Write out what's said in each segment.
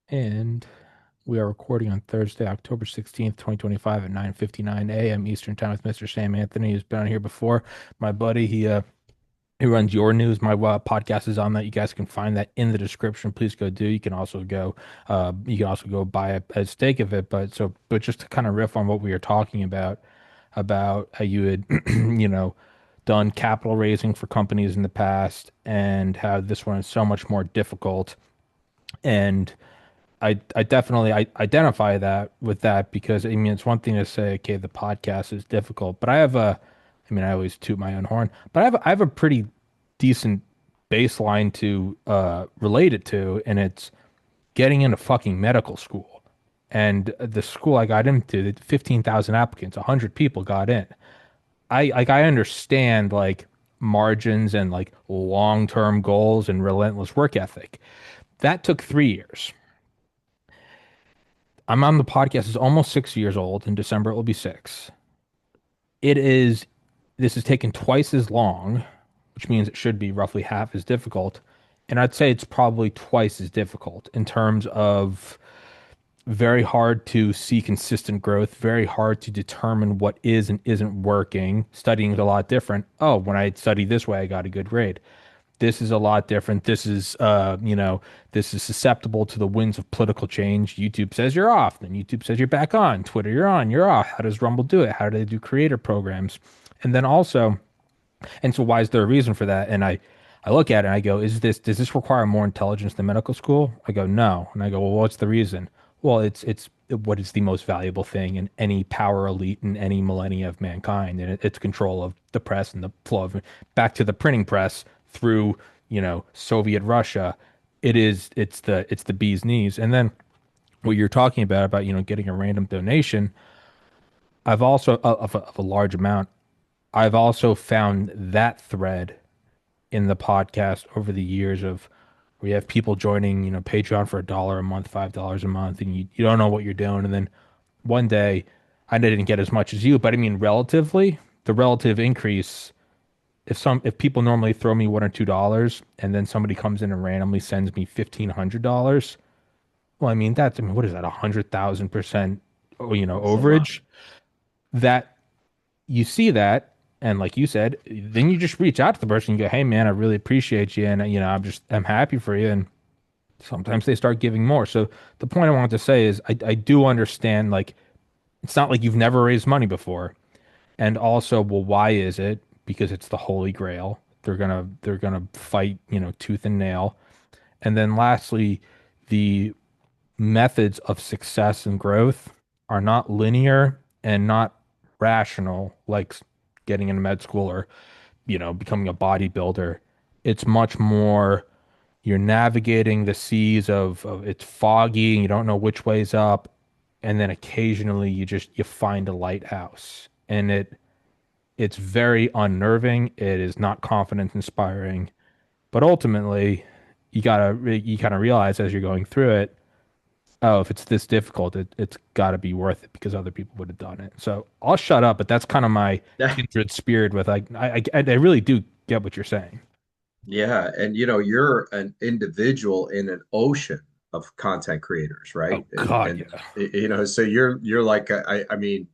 And we are recording on Thursday, October 16th, 2025 at 9:59 a.m. Eastern Time with Mr. Sam Anthony, who's been on here before. My buddy, he runs yourNEWS. My podcast is on that. You guys can find that in the description. Please go do. You can also go buy a stake of it. But just to kind of riff on what we were talking about how you had, done capital raising for companies in the past and how this one is so much more difficult. And I definitely I identify that with that because I mean it's one thing to say, okay, the podcast is difficult, but I mean I always toot my own horn, but I have a pretty decent baseline to relate it to, and it's getting into fucking medical school. And the school I got into, 15,000 applicants, 100 people got in. I understand like margins and like long-term goals and relentless work ethic. That took 3 years. I'm on the podcast. It's almost 6 years old. In December, it will be six. It is, this has taken twice as long, which means it should be roughly half as difficult. And I'd say it's probably twice as difficult in terms of very hard to see consistent growth, very hard to determine what is and isn't working. Studying is a lot different. Oh, when I study this way, I got a good grade. This is a lot different. This is susceptible to the winds of political change. YouTube says you're off, then YouTube says you're back on. Twitter, you're on, you're off. How does Rumble do it? How do they do creator programs? And then also, and so why is there a reason for that? I look at it and I go, does this require more intelligence than medical school? I go, no. And I go, well, what's the reason? Well, it's what is the most valuable thing in any power elite in any millennia of mankind, and it's control of the press and the flow of back to the printing press through, Soviet Russia. It's the bee's knees. And then what you're talking about, getting a random donation, I've also of a large amount, I've also found that thread in the podcast over the years of where you have people joining, Patreon for $1 a month, $5 a month, and you don't know what you're doing. And then one day, I didn't get as much as you, but I mean, relatively, the relative increase, if people normally throw me $1 or $2, and then somebody comes in and randomly sends me $1,500, well, I mean, what is that, 100,000%, It's a lot. overage? That you see that, and like you said, then you just reach out to the person. You go, "Hey, man, I really appreciate you, and I'm happy for you." And sometimes they start giving more. So the point I wanted to say is, I do understand. Like, it's not like you've never raised money before, and also, well, why is it? Because it's the Holy Grail. They're gonna fight, tooth and nail. And then lastly, the methods of success and growth are not linear and not rational, like getting into med school or, becoming a bodybuilder. It's much more you're navigating the seas of it's foggy and you don't know which way's up. And then occasionally you find a lighthouse. And it's very unnerving. It is not confidence inspiring. But ultimately, you kind of realize as you're going through it, oh, if it's this difficult, it's got to be worth it because other people would have done it. So I'll shut up, but that's kind of my kindred spirit with like I really do get what you're saying. Yeah, and you're an individual in an ocean of content creators, right? Oh And God, and yeah. so you're like I mean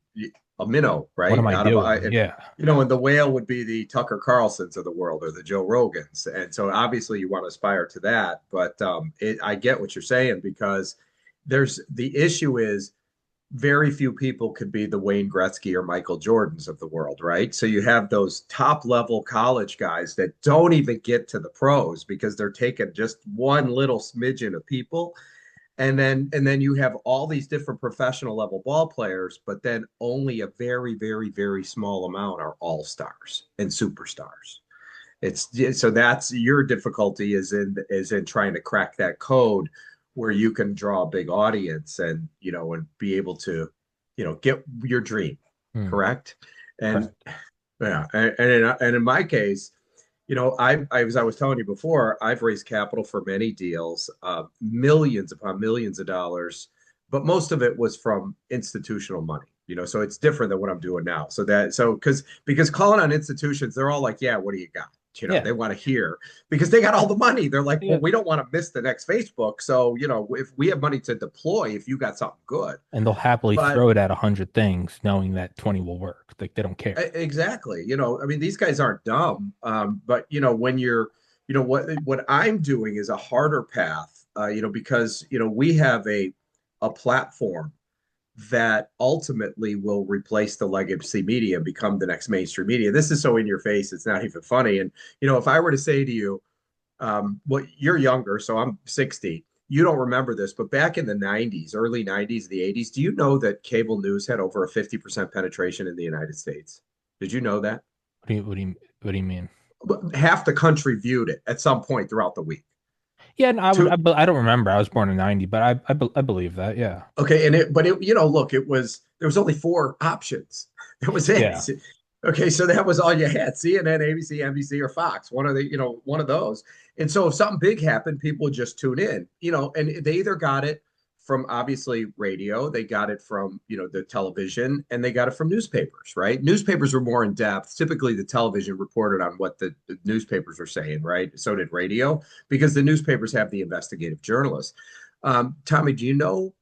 a minnow, What am right? I Out of doing? and, Yeah. and the whale would be the Tucker Carlsons of the world or the Joe Rogans, and so obviously you want to aspire to that. But I get what you're saying because there's the issue is very few people could be the Wayne Gretzky or Michael Jordans of the world, right? So you have those top level college guys that don't even get to the pros because they're taking just one little smidgen of people. And then you have all these different professional level ball players, but then only a very, very, very small amount are all stars and superstars. It's so that's your difficulty is in trying to crack that code where you can draw a big audience and be able to get your dream Hmm. correct. And Correct. yeah, and in my case, as I was telling you before, I've raised capital for many deals, millions upon millions of dollars, but most of it was from institutional money. So it's different than what I'm doing now. So because calling on institutions, they're all like, "Yeah, what do you got?" Yeah. They want to hear because they got all the money. They're like, well, Yeah. we don't want to miss the next Facebook. So, if we have money to deploy, if you got something good. And they'll happily But throw it at 100 things, knowing that 20 will work. Like they don't care. exactly, I mean, these guys aren't dumb. But when you're, what I'm doing is a harder path, because, we have a platform that ultimately will replace the legacy media and become the next mainstream media. This is so in your face, it's not even funny. And, if I were to say to you, well, you're younger, so I'm 60. You don't remember this, but back in the 90s, early 90s, the 80s, do you know that cable news had over a 50% penetration in the United States? Did you know that? What do you mean? Half the country viewed it at some point throughout the week. Yeah, and To I don't remember. I was born in 90, but I believe that. Yeah. Okay, look, there was only four options. That was it. Yeah. Okay, so that was all you had: CNN, ABC, NBC, or Fox. One of those. And so if something big happened, people would just tune in. And they either got it from obviously radio, they got it from the television, and they got it from newspapers. Right? Newspapers were more in depth. Typically, the television reported on what the newspapers were saying. Right? So did radio because the newspapers have the investigative journalists. Tommy, do you know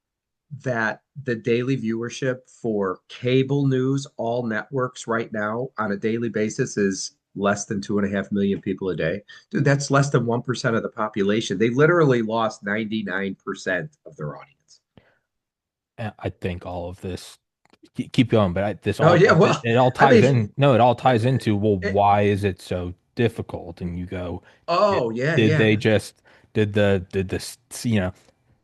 that the daily viewership for cable news, all networks right now on a daily basis is less than 2.5 million people a day? Dude, that's less than 1% of the population. They literally lost 99% of their audience. I think all of this keep going, but Oh, yeah. Well, it all I ties mean, in. No, it all ties into, well, it, why is it so difficult? And you go, oh, yeah, did yeah. they just did the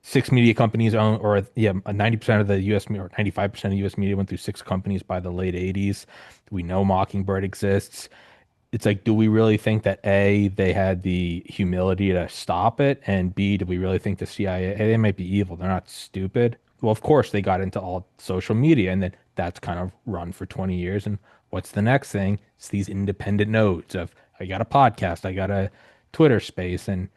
six media companies own, or yeah, 90% of the U.S. or 95% of the U.S. media went through six companies by the late 80s. We know Mockingbird exists. It's like, do we really think that A, they had the humility to stop it? And B, do we really think the CIA, hey, they might be evil. They're not stupid. Well, of course, they got into all social media and then that's kind of run for 20 years. And what's the next thing? It's these independent nodes of, I got a podcast, I got a Twitter space. And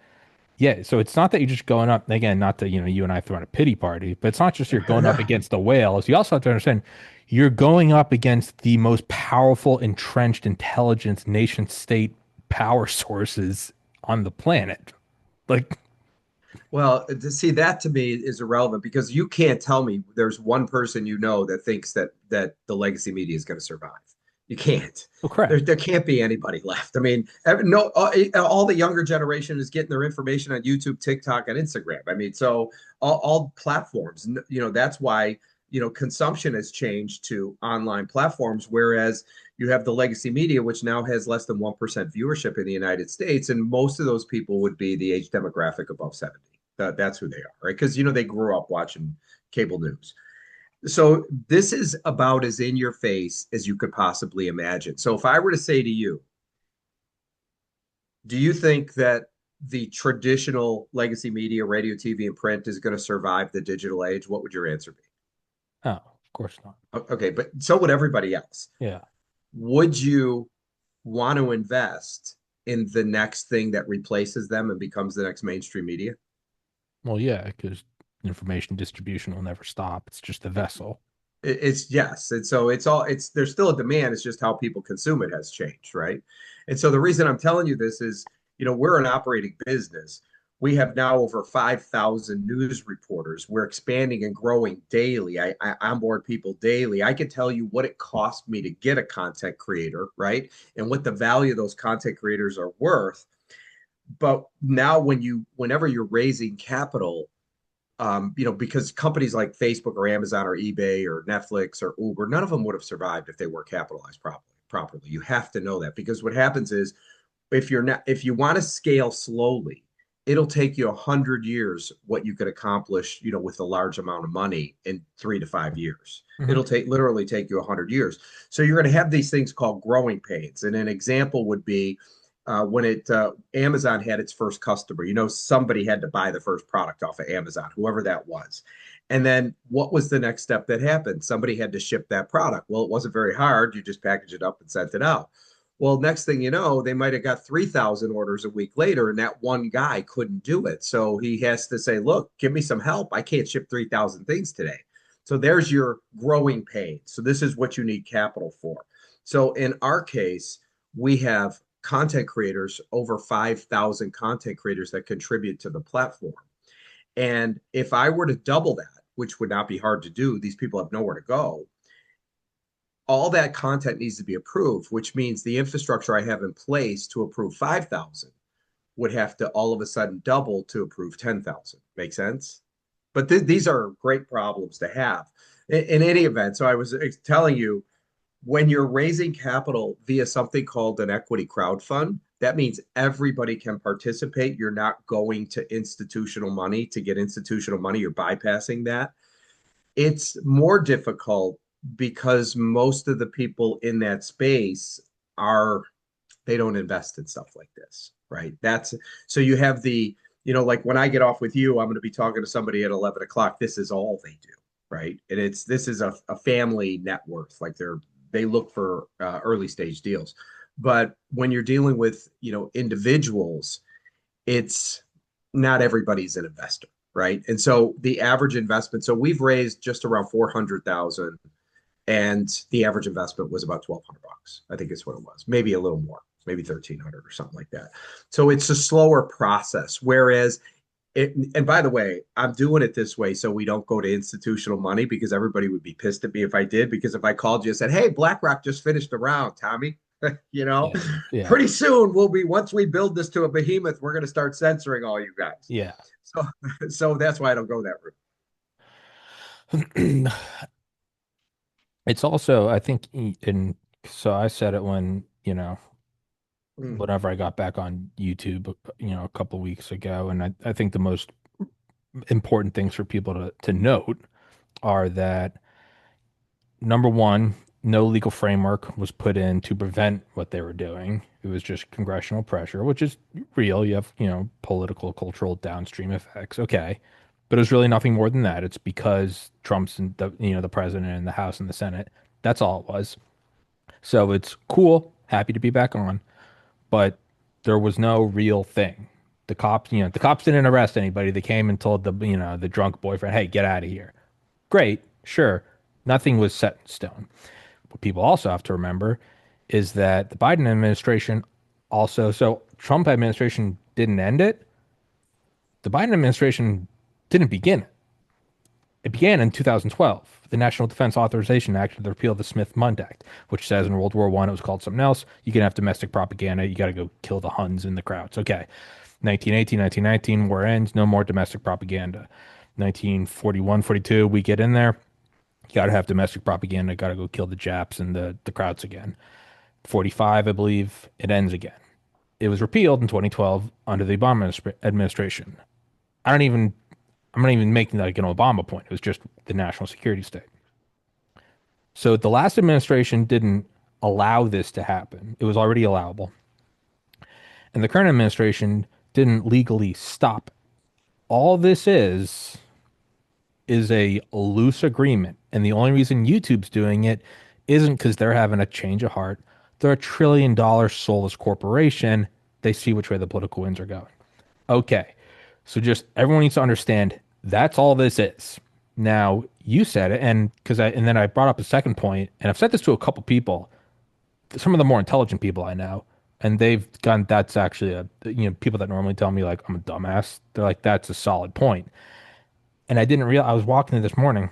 yeah, so it's not that you're just going up, again, not that, you and I throw in a pity party, but it's not just you're going up against the whales. You also have to understand you're going up against the most powerful, entrenched intelligence nation state power sources on the planet. Like, Well, to see that to me is irrelevant because you can't tell me there's one person that thinks that the legacy media is going to survive. You can't. oh There, crap. there can't be anybody left. I mean, no, all the younger generation is getting their information on YouTube, TikTok, and Instagram. I mean, so all platforms. That's why consumption has changed to online platforms, whereas you have the legacy media, which now has less than 1% viewership in the United States, and most of those people would be the age demographic above 70. That's who they are, right? Because they grew up watching cable news. So this is about as in your face as you could possibly imagine. So if I were to say to you, do you think that the traditional legacy media, radio, TV, and print is going to survive the digital age? What would your answer be? Oh, of course not. Okay, but so would everybody else. Yeah. Would you want to invest in the next thing that replaces them and becomes the next mainstream media? Well, yeah, because information distribution will never stop. It's just a vessel. It's yes. And so it's there's still a demand. It's just how people consume it has changed, right? And so the reason I'm telling you this is, we're an operating business. We have now over 5,000 news reporters. We're expanding and growing daily. I onboard people daily. I can tell you what it cost me to get a content creator, right? And what the value of those content creators are worth. But now whenever you're raising capital, because companies like Facebook or Amazon or eBay or Netflix or Uber, none of them would have survived if they were capitalized properly. You have to know that because what happens is if you want to scale slowly, it'll take you 100 years what you could accomplish, with a large amount of money in 3 to 5 years. Mhm. It'll literally take you 100 years. So you're going to have these things called growing pains. And an example would be when Amazon had its first customer. Somebody had to buy the first product off of Amazon, whoever that was. And then what was the next step that happened? Somebody had to ship that product. Well, it wasn't very hard. You just package it up and sent it out. Well, next thing you know, they might have got 3,000 orders a week later, and that one guy couldn't do it. So he has to say, look, give me some help. I can't ship 3,000 things today. So there's your growing pain. So this is what you need capital for. So in our case, we have content creators, over 5,000 content creators that contribute to the platform. And if I were to double that, which would not be hard to do, these people have nowhere to go. All that content needs to be approved, which means the infrastructure I have in place to approve 5,000 would have to all of a sudden double to approve 10,000. Make sense? But these are great problems to have in any event. So I was telling you, when you're raising capital via something called an equity crowdfund, that means everybody can participate. You're not going to institutional money to get institutional money. You're bypassing that. It's more difficult because most of the people in that space are, they don't invest in stuff like this, right? That's so you have the, like when I get off with you, I'm going to be talking to somebody at 11 o'clock. This is all they do, right? And this is a family net worth. Like they look for early stage deals. But when you're dealing with, individuals, it's not everybody's an investor, right? And so the average investment, so we've raised just around 400,000 and the average investment was about 1,200 bucks. I think it's what it was, maybe a little more, maybe 1,300 or something like that. So it's a slower process. Whereas and by the way, I'm doing it this way so we don't go to institutional money, because everybody would be pissed at me if I did. Because if I called you and said, "Hey, BlackRock just finished a round, Tommy," you know, Yeah. Yeah. pretty soon once we build this to a behemoth, we're going to start censoring all you guys. Yeah. So, so that's why I don't go that It's also, I think, so I said it when, route. whenever I got back on YouTube, a couple weeks ago, and I think the most important things for people to note are that number one, no legal framework was put in to prevent what they were doing. It was just congressional pressure, which is real. You have, political, cultural downstream effects. Okay. But it was really nothing more than that. It's because Trump's and the president and the House and the Senate. That's all it was. So it's cool. Happy to be back on. But there was no real thing. The cops didn't arrest anybody. They came and told the drunk boyfriend, "Hey, get out of here." Great, sure. Nothing was set in stone. What people also have to remember is that the Biden administration so Trump administration didn't end it. The Biden administration didn't begin it. It began in 2012. The National Defense Authorization Act, the repeal of the Smith-Mundt Act, which says in World War I it was called something else. You can have domestic propaganda. You got to go kill the Huns in the crowds. Okay. 1918, 1919, war ends. No more domestic propaganda. 1941, 42, we get in there. You got to have domestic propaganda. Got to go kill the Japs and the crowds again. 45, I believe, it ends again. It was repealed in 2012 under the Obama administration. I don't even I'm not even making like an Obama point. It was just the national security state. So the last administration didn't allow this to happen. It was already allowable. And the current administration didn't legally stop it. All this is a loose agreement. And the only reason YouTube's doing it isn't because they're having a change of heart. They're $1 trillion soulless corporation. They see which way the political winds are going. Okay. So just everyone needs to understand that's all this is. Now, you said it, and then I brought up a second point, and I've said this to a couple people, some of the more intelligent people I know, and they've gone, that's actually people that normally tell me like I'm a dumbass. They're like, that's a solid point. And I didn't realize I was walking in this morning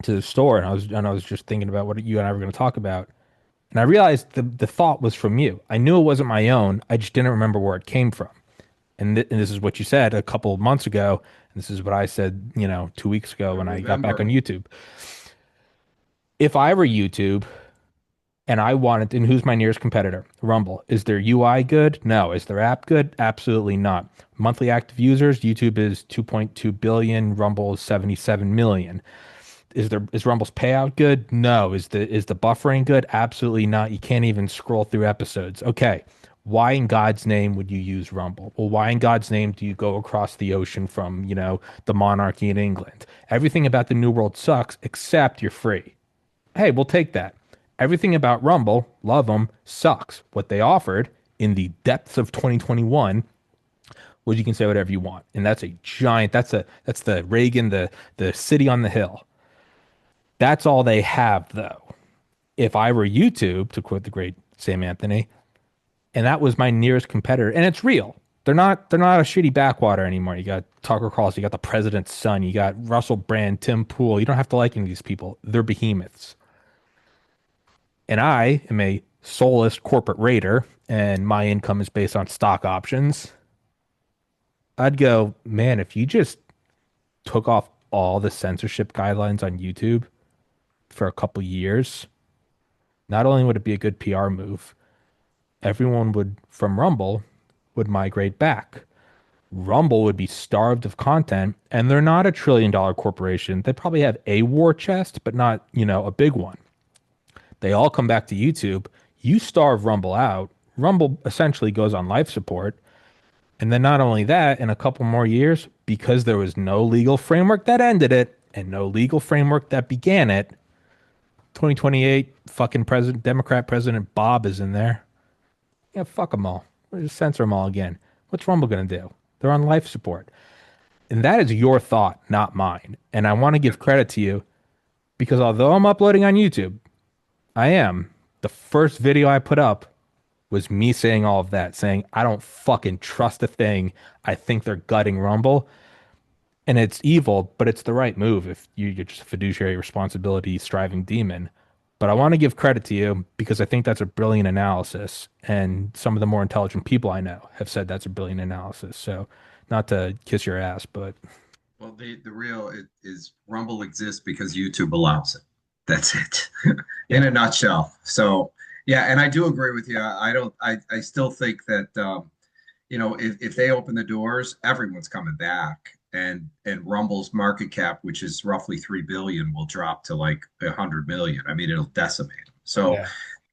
to the store, and I was just thinking about what you and I were going to talk about. And I realized the thought was from you. I knew it wasn't my own. I just didn't remember where it came from. And this is what you said a couple of months ago. And this is what I said, 2 weeks ago I when I got back on remember. YouTube. If I were YouTube and who's my nearest competitor? Rumble. Is their UI good? No. Is their app good? Absolutely not. Monthly active users, YouTube is 2.2 billion, Rumble is 77 million. Is Rumble's payout good? No. Is the buffering good? Absolutely not. You can't even scroll through episodes. Okay. Why in God's name would you use Rumble? Well, why in God's name do you go across the ocean from, the monarchy in England? Everything about the New World sucks except you're free. Hey, we'll take that. Everything about Rumble, love them, sucks. What they offered in the depths of 2021 was you can say whatever you want. And that's a giant, that's the Reagan, the city on the hill. That's all they have, though. If I were YouTube, to quote the great Sam Anthony, and that was my nearest competitor. And it's real. They're not a shitty backwater anymore. You got Tucker Carlson, you got the president's son, you got Russell Brand, Tim Pool. You don't have to like any of these people. They're behemoths. And I am a soulless corporate raider, and my income is based on stock options. I'd go, man, if you just took off all the censorship guidelines on YouTube for a couple years, not only would it be a good PR move, everyone would from Rumble would migrate back. Rumble would be starved of content, and they're not a trillion-dollar corporation. They probably have a war chest, but not, a big one. They all come back to YouTube. You starve Rumble out. Rumble essentially goes on life support. And then not only that, in a couple more years, because there was no legal framework that ended it and no legal framework that began it, 2028 fucking Democrat President Bob is in there. Yeah, fuck them all. We'll just censor them all again. What's Rumble going to do? They're on life support. And that is your thought, not mine. And I want to give credit to you because although I'm uploading on YouTube, I am. The first video I put up was me saying all of that, saying, I don't fucking trust a thing. I think they're gutting Rumble. And it's evil, but it's the right move if you're just a fiduciary responsibility striving demon. But I want to give credit to you because I think that's a brilliant analysis. And some of the more intelligent people I know have said that's a brilliant analysis. So not to kiss your ass, but Well, the real is Rumble exists because YouTube allows it. That's it, in yeah, a nutshell. So yeah, and I do agree with you. I don't. I still think that if they open the doors, everyone's coming back, and Rumble's market cap, which is roughly 3 billion, will drop to like 100 million. I mean, it'll decimate them. So yeah,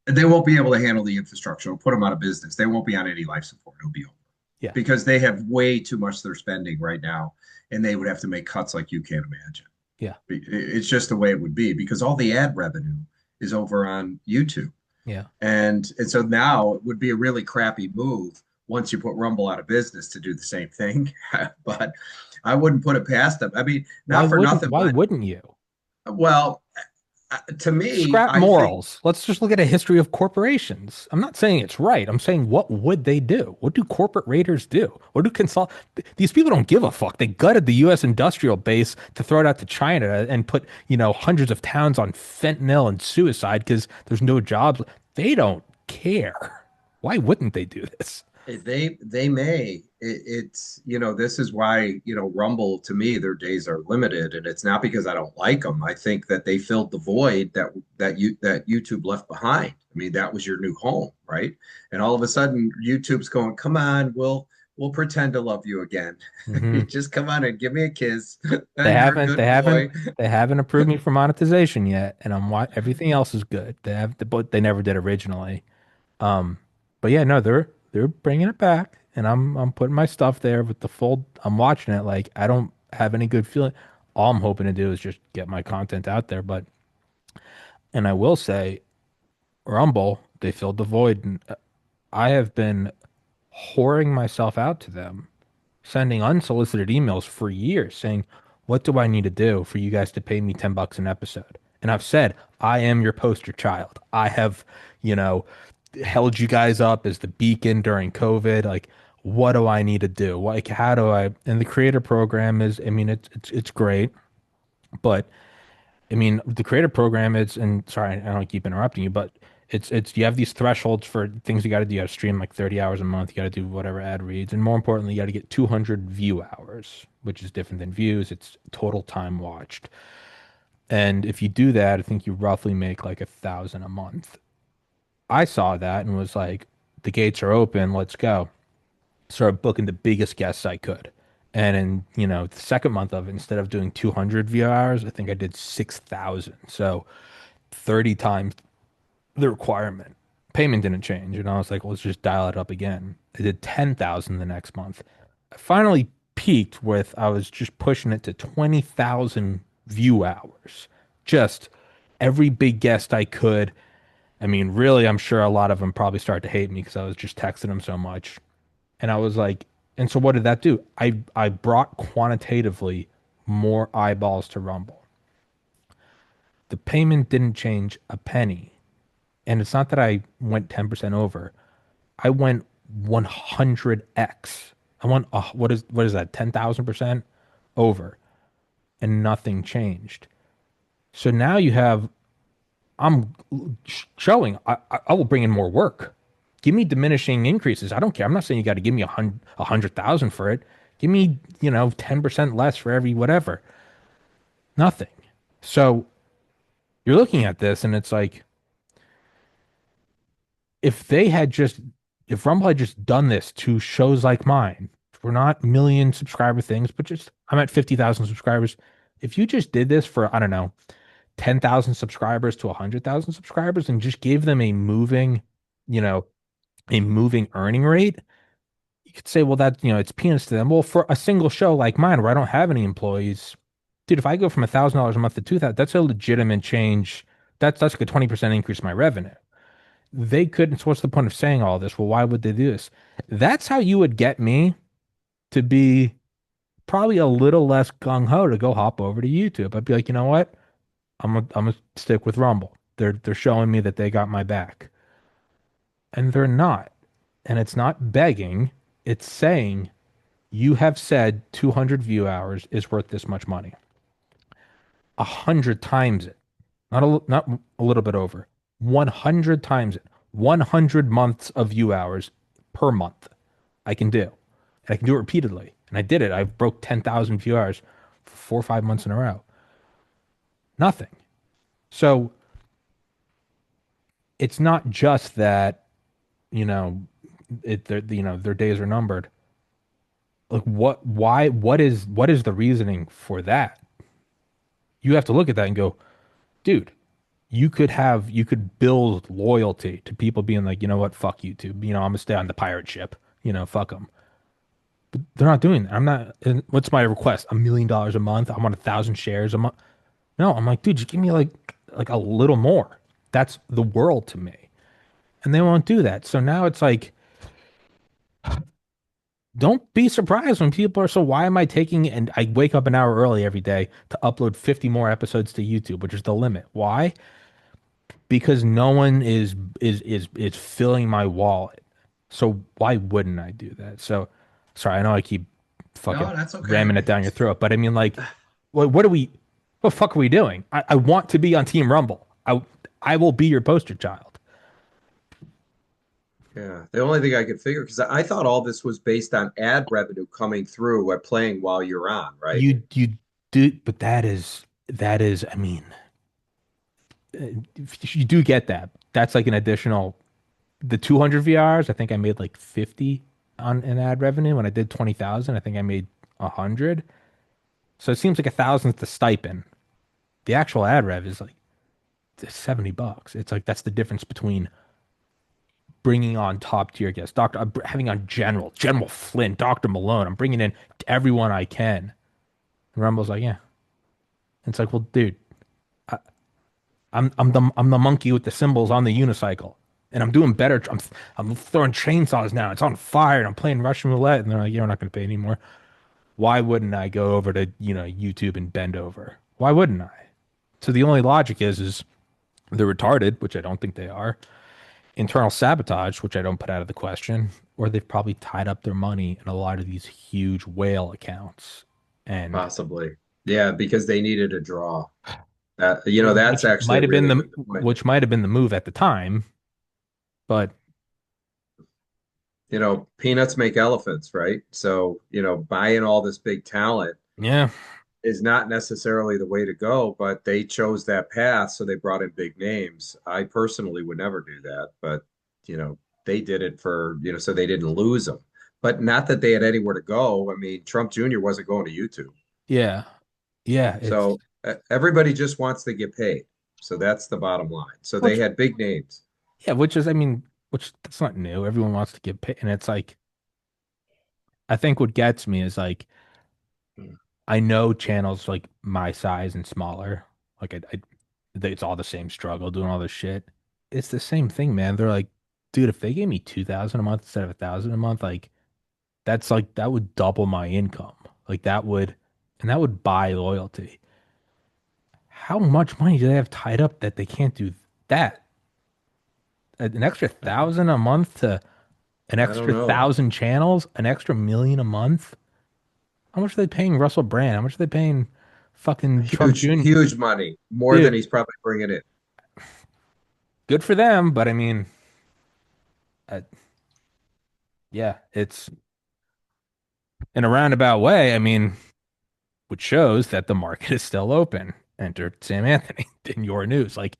they won't be able to handle the infrastructure. It'll put them out of business. They won't be on any life support. It'll be over yeah, because they have way too much they're spending right now, and they would have to make cuts like you can't imagine. yeah, It's just the way it would be because all the ad revenue is over on YouTube. yeah. And so now it would be a really crappy move once you put Rumble out of business to do the same thing. But I wouldn't put it past them. I mean, Why not for wouldn't nothing, why but wouldn't you? well, to me, Scrap I think morals. Let's just look at a history of corporations. I'm not saying it's right. I'm saying what would they do? What do corporate raiders do? What do consult? These people don't give a fuck. They gutted the U.S. industrial base to throw it out to China and put, hundreds of towns on fentanyl and suicide because there's no jobs. They don't care. Why wouldn't they do this? they may. It's this is why Rumble, to me, their days are limited, and it's not because I don't like them. I think that they filled the void that YouTube left behind. I mean, that was your new home, right? And all of a sudden YouTube's going, come on, we'll pretend to love you again. Hmm. Just come on and give me a kiss. They You're a haven't, they good haven't, boy. they haven't approved me for monetization yet, and everything else is good. But they never did originally. Um, but yeah, no, they're bringing it back, and I'm putting my stuff there with the full. I'm watching it like I don't have any good feeling. All I'm hoping to do is just get my content out there. But and I will say, Rumble, they filled the void, and I have been whoring myself out to them, sending unsolicited emails for years saying, "What do I need to do for you guys to pay me $10 an episode?" And I've said, "I am your poster child. I have, you know, held you guys up as the beacon during COVID. Like, what do I need to do? Like, how do I?" And the creator program is, I mean, it's great, but I mean, the creator program is, and sorry, I don't keep interrupting you, but it's you have these thresholds for things you got to do. You got to stream like 30 hours a month. You got to do whatever ad reads, and more importantly, you got to get 200 view hours, which is different than views. It's total time watched. And if you do that, I think you roughly make like 1,000 a month. I saw that and was like, the gates are open, let's go. Started booking the biggest guests I could. And in, the second month of it, instead of doing 200 view hours, I think I did 6,000. So 30 times the requirement. Payment didn't change. And I was like, well, let's just dial it up again. I did 10,000 the next month. I finally peaked with, I was just pushing it to 20,000 view hours. Just every big guest I could. I mean, really, I'm sure a lot of them probably started to hate me because I was just texting them so much. And I was like, and so what did that do? I brought quantitatively more eyeballs to Rumble. The payment didn't change a penny. And it's not that I went 10% over. I went 100x. I went, what is that, 10,000% over, and nothing changed. So now you have, I'm showing, I will bring in more work. Give me diminishing increases. I don't care. I'm not saying you got to give me 100,000 for it. Give me, 10% less for every whatever. Nothing. So you're looking at this and it's like, if they had just, if Rumble had just done this to shows like mine, we're not million subscriber things, but just, I'm at 50,000 subscribers. If you just did this for, I don't know, 10,000 subscribers to 100,000 subscribers and just gave them you know, a moving earning rate, you could say, well, that, it's peanuts to them. Well, for a single show like mine where I don't have any employees, dude, if I go from $1,000 a month to 2,000, that's a legitimate change. That's like a 20% increase in my revenue. They couldn't. So what's the point of saying all this? Well, why would they do this? That's how you would get me to be probably a little less gung ho to go hop over to YouTube. I'd be like, you know what? I'm gonna stick with Rumble. They're showing me that they got my back, and they're not. And it's not begging. It's saying you have said 200 view hours is worth this much money. 100 times it, not a little bit over. 100 times it. 100 months of view hours per month. I can do. And I can do it repeatedly. And I did it. I broke 10,000 view hours for 4 or 5 months in a row. Nothing. So it's not just that, you know, their days are numbered. Like what is the reasoning for that? You have to look at that and go, dude, you could build loyalty to people being like, you know what, fuck YouTube. I'm gonna stay on the pirate ship. Fuck them. But they're not doing that. I'm not. And what's my request? $1 million a month. I want 1,000 shares a month. No, I'm like, dude, just give me like a little more. That's the world to me. And they won't do that. So now it's like, don't be surprised when people are, so why am I taking, and I wake up an hour early every day to upload 50 more episodes to YouTube, which is the limit. Why? Because no one is filling my wallet. So why wouldn't I do that? So sorry, I know I keep fucking No, that's okay. ramming it down your throat, but I mean, like, what are we, what the fuck are we doing? I want to be on Team Rumble. I will be your poster child. Yeah, the only thing I could figure, because I thought all this was based on ad revenue coming through while playing while you're on, right? You do, but that is, I mean, you do get that. That's like an additional, the 200 VRs. I think I made like 50 on an ad revenue. When I did 20,000, I think I made 100. So it seems like 1,000 is the stipend. The actual ad rev is like $70. It's like that's the difference between bringing on top tier guests, having on General Flynn, Dr. Malone. I'm bringing in everyone I can. And Rumble's like, yeah. It's like, well, dude, I, I'm the monkey with the symbols on the unicycle, and I'm doing better. I'm throwing chainsaws now. It's on fire, and I'm playing Russian roulette. And they're like, you're not going to pay anymore. Why wouldn't I go over to YouTube and bend over? Why wouldn't I? So the only logic is they're retarded, which I don't think they are. Internal sabotage, which I don't put out of the question, or they've probably tied up their money in a lot of these huge whale accounts. And Possibly. Yeah, because they needed a draw. That's which actually a might have been really the good point. which might have been the move at the time, but Peanuts make elephants, right? So, buying all this big talent yeah, is not necessarily the way to go, but they chose that path, so they brought in big names. I personally would never do that, but they did it so they didn't lose them. But not that they had anywhere to go. I mean, Trump Jr. wasn't going to YouTube. yeah, yeah, it's So everybody just wants to get paid. So that's the bottom line. So they which had big names. yeah, which is I mean, which that's not new. Everyone wants to get paid, and it's like I think what gets me is like I know channels like my size and smaller, like it's all the same struggle doing all this shit. It's the same thing, man. They're like, dude, if they gave me 2,000 a month instead of 1,000 a month, like that would double my income. Like that would buy loyalty. How much money do they have tied up that they can't do that? An extra 1,000 a month to An I don't extra know. 1,000 channels, an extra million a month. How much are they paying Russell Brand? How much are they paying fucking Trump Huge, Jr.? huge money, more than Dude, he's probably bringing in. good for them, but I mean, uh, yeah, it's in a roundabout way. I mean, which shows that the market is still open. Enter Sam Anthony in your news. Like,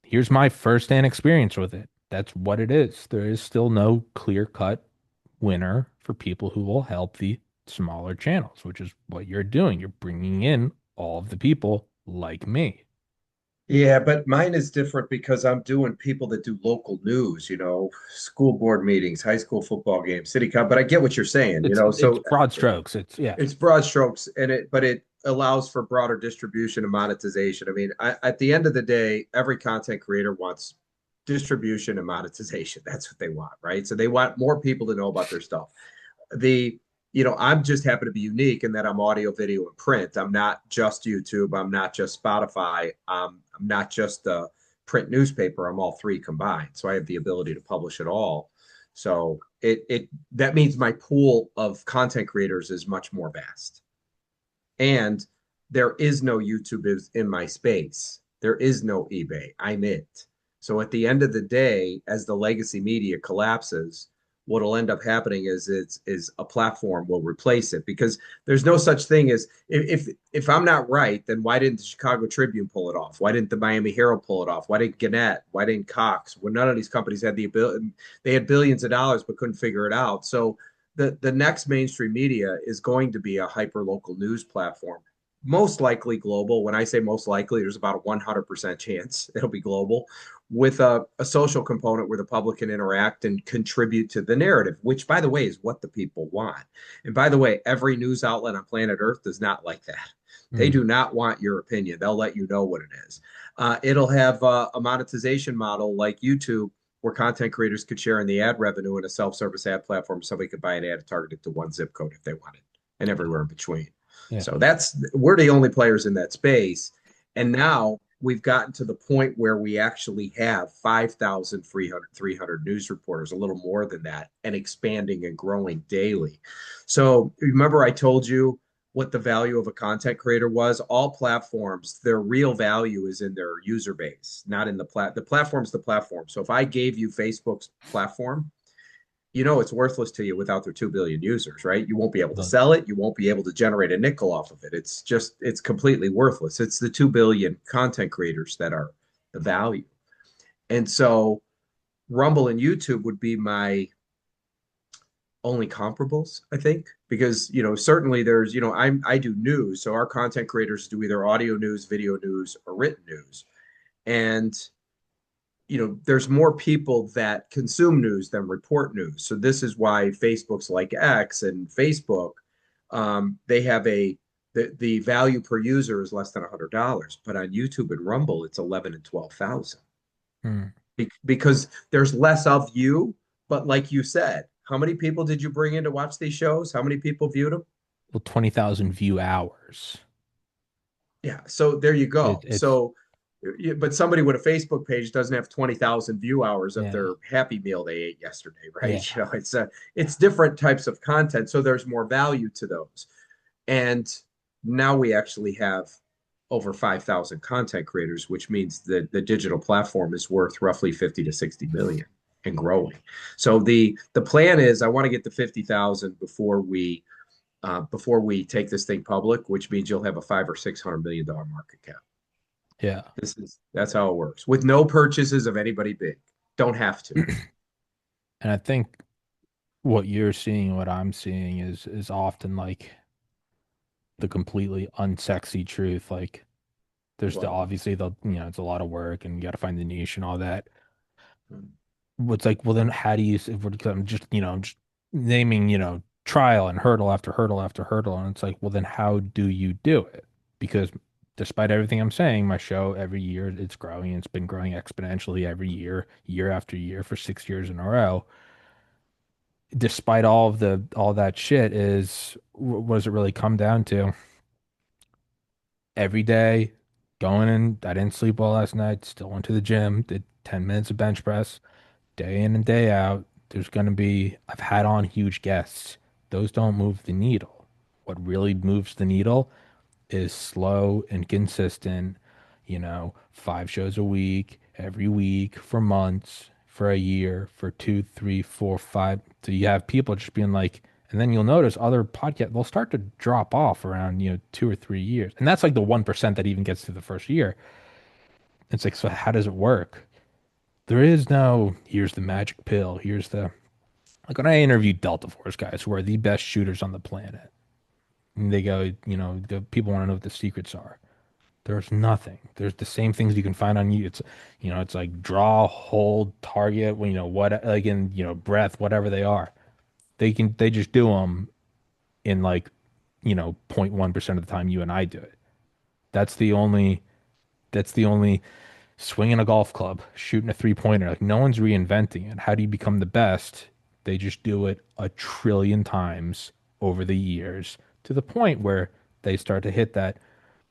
here's my firsthand experience with it. That's what it is. There is still no clear-cut winner for people who will help the smaller channels, which is what you're doing. You're bringing in all of the people like me. Yeah, but mine is different because I'm doing people that do local news, school board meetings, high school football games, city council. But I get what you're saying, It's so broad strokes. It's yeah. it's broad strokes but it allows for broader distribution and monetization. I mean, at the end of the day, every content creator wants distribution and monetization. That's what they want, right? So they want more people to know about their stuff. The I'm just happen to be unique in that I'm audio, video, and print. I'm not just YouTube. I'm not just Spotify. I'm not just a print newspaper. I'm all three combined. So I have the ability to publish it all. So it that means my pool of content creators is much more vast. And there is no YouTube is in my space. There is no eBay. I'm it. So at the end of the day, as the legacy media collapses, what'll end up happening is a platform will replace it because there's no such thing as if I'm not right, then why didn't the Chicago Tribune pull it off? Why didn't the Miami Herald pull it off? Why didn't Gannett? Why didn't Cox? Well, none of these companies had the ability. They had billions of dollars but couldn't figure it out. So the next mainstream media is going to be a hyper local news platform, most likely global. When I say most likely, there's about a 100% chance it'll be global with a social component where the public can interact and contribute to the narrative, which, by the way, is what the people want. And by the way, every news outlet on planet Earth does not like that. They Mm. do not want your opinion. They'll let you know what it is. It'll have a monetization model like YouTube where content creators could share in the ad revenue in a self-service ad platform. Somebody could buy an ad targeted to one zip code if they wanted, and everywhere in between. Yeah. So we're the only players in that space. And now we've gotten to the point where we actually have 5,300 news reporters, a little more than that, and expanding and growing daily. So remember, I told you what the value of a content creator was. All platforms, their real value is in their user base, not in the platform's the platform. So if I gave you Facebook's platform, it's worthless to you without their 2 billion users, right? You won't be able to The- sell it. You won't be able to generate a nickel off of it. It's completely worthless. It's the 2 billion content creators that are the value. And so Rumble and YouTube would be my only comparables, I think, because, certainly I do news. So our content creators do either audio news, video news, or written news. And there's more people that consume news than report news. So this is why Facebook's like X and Facebook, they have the value per user is less than $100, but on YouTube and Rumble, it's 11 and 12,000 mm. because there's less of you. But like you said, how many people did you bring in to watch these shows? How many people viewed them? Well, 20,000 view hours. Yeah. So there you go. It's So but somebody with a Facebook page doesn't have 20,000 view hours of yeah. their Happy Meal they ate yesterday, right? Yeah. It's different types of content, so there's more value to those. And now we actually have over 5,000 content creators, which means that the digital platform is worth roughly 50 to 60 million and growing. So the plan is I want to get to 50,000 before we take this thing public, which means you'll have a 500 or $600 million market cap. Yeah. That's how it works with no purchases of anybody big. Don't have to. And I think what you're seeing, what I'm seeing is often like the completely unsexy truth. Like there's Well, obviously it's a lot of work and you got to find the niche and all that. What's like, well, then how do you, if we're, 'cause I'm just naming, trial and hurdle after hurdle after hurdle. And it's like, well, then how do you do it? Because despite everything I'm saying, my show every year it's growing. It's been growing exponentially every year, year after year for 6 years in a row. Despite all that shit what does it really come down to? Every day going in, I didn't sleep well last night, still went to the gym, did 10 minutes of bench press, day in and day out. There's going to be, I've had on huge guests. Those don't move the needle. What really moves the needle is slow and consistent, 5 shows a week, every week, for months, for a year, for two, three, four, five. So you have people just being like, and then you'll notice other podcasts, they'll start to drop off around, 2 or 3 years. And that's like the 1% that even gets through the first year. It's like, so how does it work? There is no, here's the magic pill. Like when I interviewed Delta Force guys who are the best shooters on the planet, and they go, the people want to know what the secrets are. There's nothing. There's the same things you can find on you. It's like draw, hold, target, what, like in, breath, whatever they are. They just do them in like, 0.1% of the time you and I do it. That's the only, that's the only swinging a golf club, shooting a three-pointer. Like no one's reinventing it. How do you become the best? They just do it a trillion times over the years to the point where they start to hit that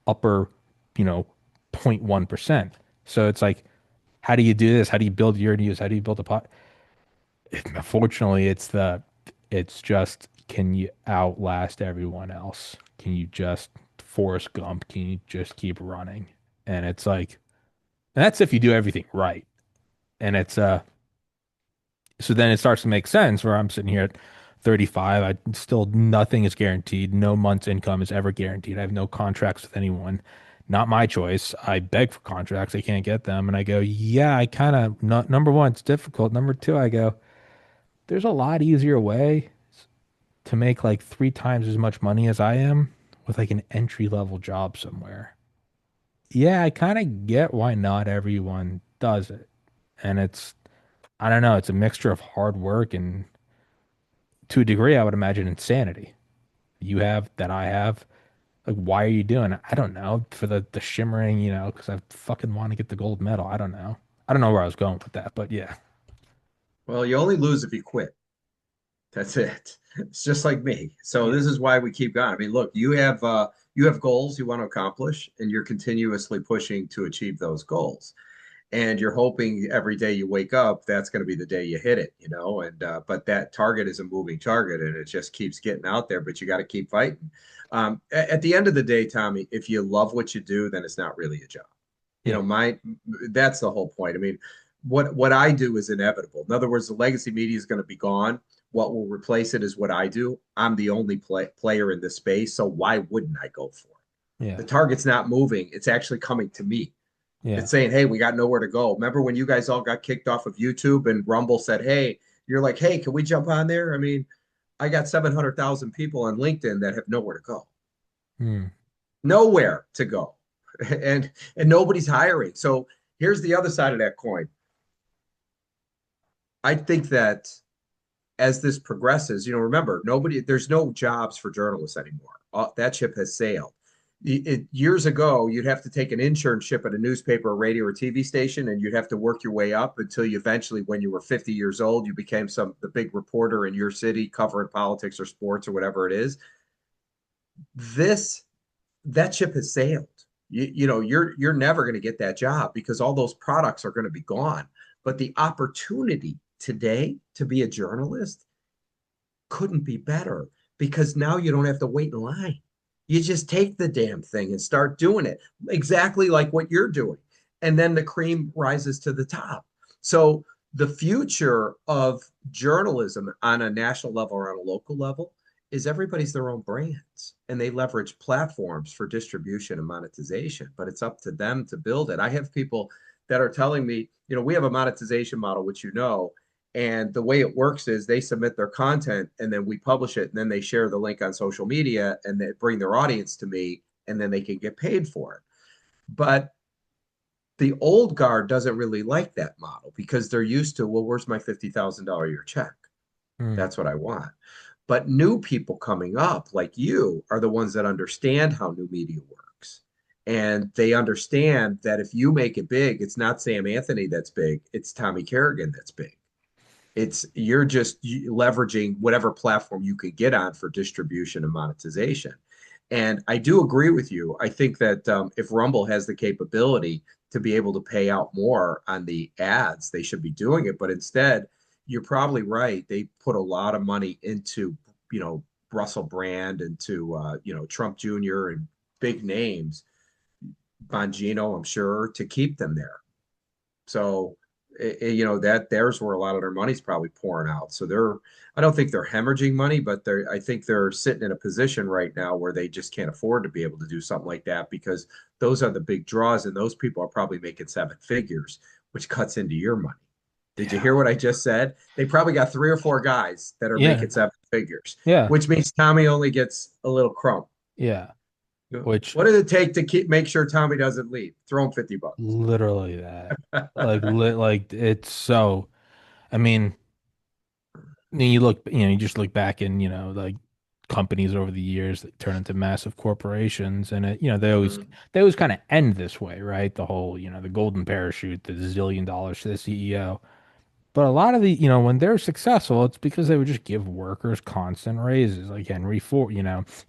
upper, you know, 0.1%. So it's like, how do you do this? How do you build yourNEWS? How do you build a pot? Unfortunately, it's just, can you outlast everyone else? Can you just Forrest Gump? Can you just keep running? And it's like, and that's if you do everything right. And so then it starts to make sense where I'm sitting here at 35. I still, nothing is guaranteed. No month's income is ever guaranteed. I have no contracts with anyone. Not my choice. I beg for contracts. I can't get them. And I go, yeah, I kind of, number one, it's difficult. Number two, I go, there's a lot easier way to make like 3 times as much money as I am with like an entry level job somewhere. Yeah, I kind of get why not everyone does it. And I don't know, it's a mixture of hard work and to a degree, I would imagine insanity. You have that I have. Like, why are you doing it? I don't know. For the shimmering, because I fucking want to get the gold medal. I don't know. I don't know where I was going with that, but yeah. Well, you only lose if you quit. That's it. It's just like me. So Yeah. this is why we keep going. I mean, look, you have goals you want to accomplish, and you're continuously pushing to achieve those goals. And you're hoping every day you wake up, that's going to be the day you hit it, And but that target is a moving target, and it just keeps getting out there. But you got to keep fighting. At the end of the day, Tommy, if you love what you do, then it's not really a job. Yeah. My that's the whole point. I mean, what I do is inevitable. In other words, the legacy media is going to be gone. What will replace it is what I do. I'm the only player in this space, so why wouldn't I go for it? Yeah. The target's not moving; it's actually coming to me. Yeah. It's saying, "Hey, we got nowhere to go." Remember when you guys all got kicked off of YouTube and Rumble said, "Hey," you're like, "Hey, can we jump on there?" I mean, I got 700,000 people on LinkedIn that have nowhere to go, Hmm. nowhere to go, and nobody's hiring. So here's the other side of that coin. I think that as this progresses, remember, there's no jobs for journalists anymore. That ship has sailed. Years ago, you'd have to take an internship at a newspaper, or radio, or TV station, and you'd have to work your way up until you eventually, when you were 50 years old, you became the big reporter in your city covering politics or sports or whatever it is. This that ship has sailed. You're never going to get that job because all those products are going to be gone. But the opportunity today to be a journalist couldn't be better because now you don't have to wait in line. You just take the damn thing and start doing it exactly like what you're doing. And then the cream rises to the top. So the future of journalism on a national level or on a local level is everybody's their own brands and they leverage platforms for distribution and monetization, but it's up to them to build it. I have people that are telling me, we have a monetization model, which and the way it works is they submit their content and then we publish it and then they share the link on social media and they bring their audience to me and then they can get paid for it. But the old guard doesn't really like that model because they're used to, well, where's my $50,000 a year check? Hmm. That's what I want. But new people coming up like you are the ones that understand how new media works. And they understand that if you make it big, it's not Sam Anthony that's big, it's Tommy Kerrigan that's big. You're just leveraging whatever platform you could get on for distribution and monetization. And I do agree with you. I think that if Rumble has the capability to be able to pay out more on the ads, they should be doing it. But instead, you're probably right. They put a lot of money into, Russell Brand, into Trump Jr. and big names, Bongino, I'm sure, to keep them there. So, that there's where a lot of their money's probably pouring out. So I don't think they're hemorrhaging money, but I think they're sitting in a position right now where they just can't afford to be able to do something like that because those are the big draws, and those people are probably making seven figures, which cuts into your money. Did you Yeah. hear what I just said? They probably got three or four guys that are Yeah. making seven figures, Yeah. which means Tommy only gets a little crumb. Yeah. Which What does it take to make sure Tommy doesn't leave? Throw him 50 bucks. literally that. Like it's so, I mean, you just look back in, like companies over the years that turn into massive corporations and Mhm. they always kind of end this way, right? The whole, the golden parachute, the zillion dollars to the CEO. But a lot of when they're successful, it's because they would just give workers constant raises, like Henry Ford,